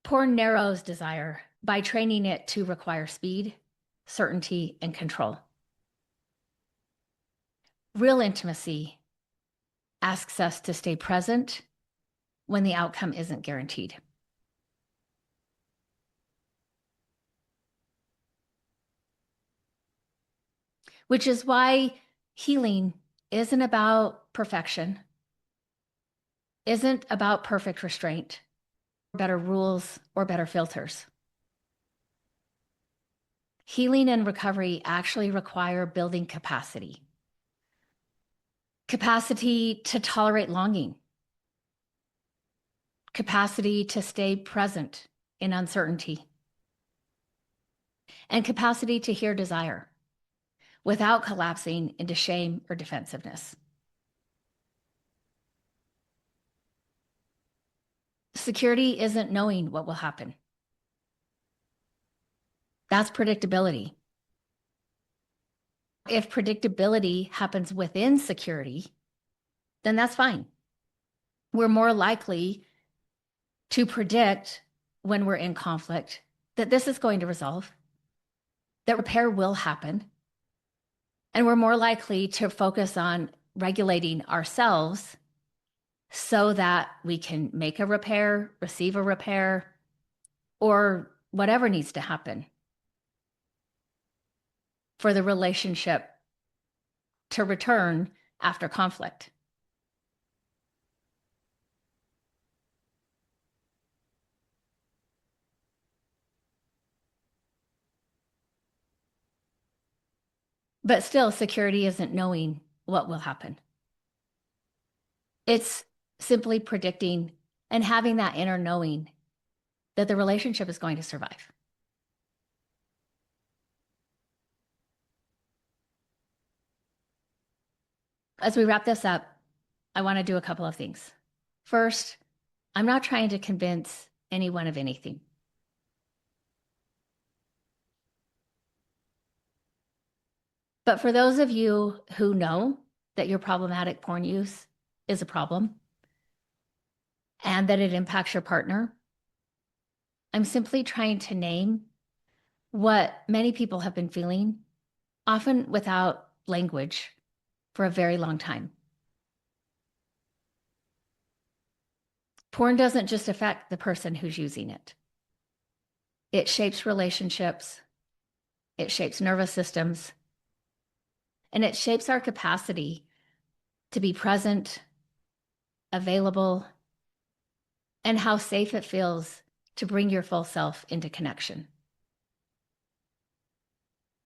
Porn narrows desire by training it to require speed, certainty, and control. Real intimacy asks us to stay present when the outcome isn't guaranteed. Which is why healing isn't about perfection, isn't about perfect restraint, better rules, or better filters. Healing and recovery actually require building capacity. Capacity to tolerate longing. Capacity to stay present in uncertainty. And capacity to hear desire without collapsing into shame or defensiveness. Security isn't knowing what will happen. That's predictability. If predictability happens within security, then that's fine. We're more likely to predict when we're in conflict that this is going to resolve, that repair will happen, and we're more likely to focus on regulating ourselves so that we can make a repair, receive a repair, or whatever needs to happen for the relationship to return after conflict. But still, security isn't knowing what will happen. It's simply predicting and having that inner knowing that the relationship is going to survive. As we wrap this up, I want to do a couple of things. First, I'm not trying to convince anyone of anything. But for those of you who know that your problematic porn use is a problem and that it impacts your partner, I'm simply trying to name what many people have been feeling, often without language, for a very long time. Porn doesn't just affect the person who's using it. It shapes relationships, it shapes nervous systems, and it shapes our capacity to be present, available, and how safe it feels to bring your full self into connection.